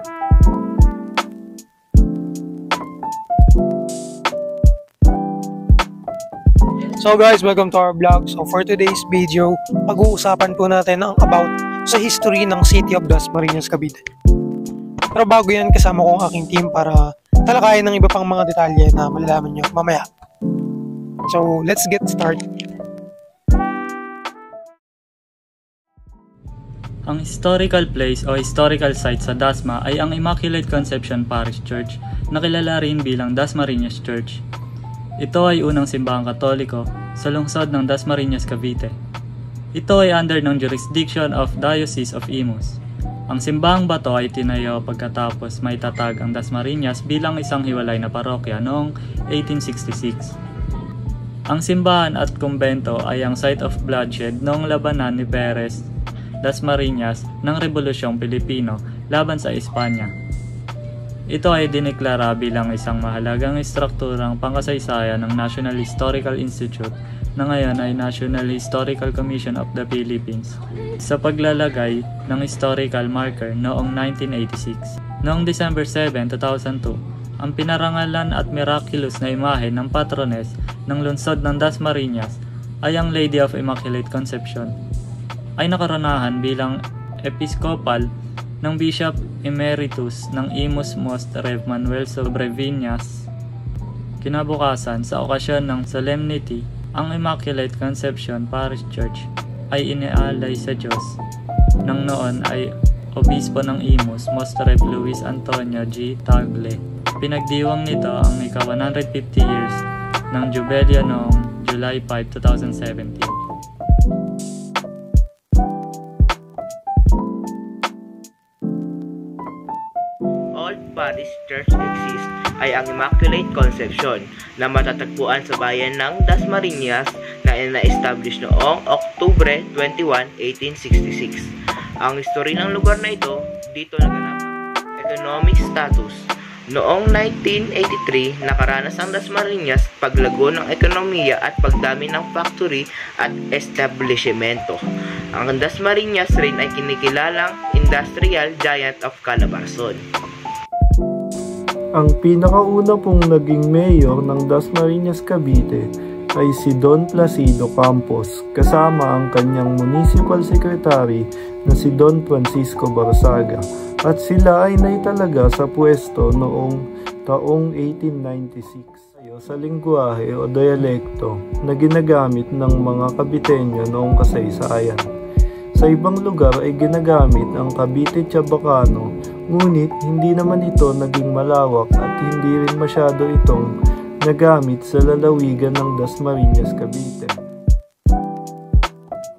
So guys, welcome to our vlog. So for today's video, pag-uusapan po natin ang about sa history ng City of Dasmariñas, Cavite. Pero bago yan, kasama ko ang aking team para talakayin ng iba pang mga detalye na malalaman nyo mamaya. So let's get started. Ang historical place o historical site sa Dasma ay ang Immaculate Conception Parish Church na kilala rin bilang Dasmariñas Church. Ito ay unang simbahang Katoliko sa lungsod ng Dasmariñas, Cavite. Ito ay under ng jurisdiction of Diocese of Imus. Ang simbahang bato ay tinayo pagkatapos may tatag ang Dasmariñas bilang isang hiwalay na parokya noong 1866. Ang simbahan at kumbento ay ang site of bloodshed noong labanan ni Perez Dasmariñas ng Rebolusyong Pilipino laban sa Espanya. Ito ay dineklara bilang isang mahalagang estrukturang pangkasaysayan ng National Historical Institute na ngayon ay National Historical Commission of the Philippines sa paglalagay ng historical marker noong 1986. Noong December 7, 2002, ang pinarangalan at miraculous na imahe ng patrones ng lungsod ng Dasmariñas ay ang Lady of Immaculate Conception ay nakaranahan bilang episcopal ng Bishop Emeritus ng Imus Most Rev. Manuel Sobreviñas. Kinabukasan, sa okasyon ng solemnity, ang Immaculate Conception Parish Church ay inialay sa Diyos nang noon ay obispo ng Imus, Most Rev. Luis Antonio G. Tagle. Pinagdiwang nito ang ika-150 years ng Jubelyo noong July 5, 2017. Parish Church exist ay ang Immaculate Conception na matatagpuan sa bayan ng Dasmariñas na ina-establish noong Oktubre 21, 1866. Ang history ng lugar na ito, dito naganap ang economic status. Noong 1983, nakaranas ang Dasmariñas paglago ng ekonomiya at pagdami ng factory at establishmento. Ang Dasmariñas rin ay kinikilalang industrial giant of Calabarzon. Ang pinakauna pong naging mayor ng Dasmariñas, Cavite ay si Don Placido Campos kasama ang kanyang municipal secretary na si Don Francisco Barzaga at sila ay naitalaga sa pwesto noong taong 1896. Sa lingwahe o dialekto na ginagamit ng mga Caviteño noong kasaysayan. Sa ibang lugar ay ginagamit ang Cavite Chabacano, ngunit hindi naman ito naging malawak at hindi rin masyado itong nagamit sa lalawigan ng Dasmariñas, Cavite.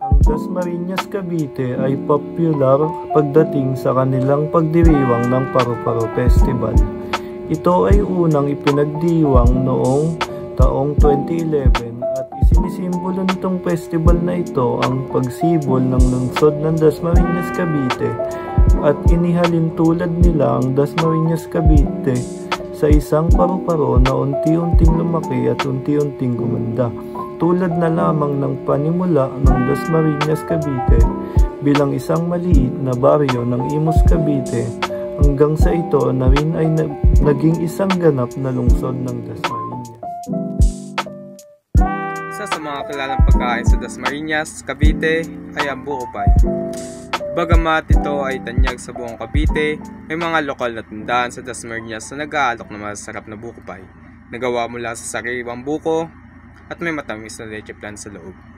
Ang Dasmariñas, Cavite ay popular pagdating sa kanilang pagdiriwang ng Paru-Paro Festival. Ito ay unang ipinagdiwang noong taong 2011 at isinisimbolo nitong festival na ito ang pagsibol ng lungsod ng Dasmariñas, Cavite at inihalin tulad nila ang Dasmariñas, Cavite sa isang paru-paro na unti-unting lumaki at unti-unting gumanda, tulad na lamang ng panimula ng Dasmariñas, Cavite bilang isang maliit na baryo ng Imus, Cavite hanggang sa ito na rin ay naging isang ganap na lungsod ng Dasmariñas. Isa sa mga kilalang pagkain sa Dasmariñas, Cavite ay ang buko pie. Bagamat ito ay tanyag sa buong Cavite, may mga lokal na tindahan sa Dasmariñas na nag-aalok ng masarap na buko pie. Nagawa mula sa sariwang buko at may matamis na leche flan sa loob.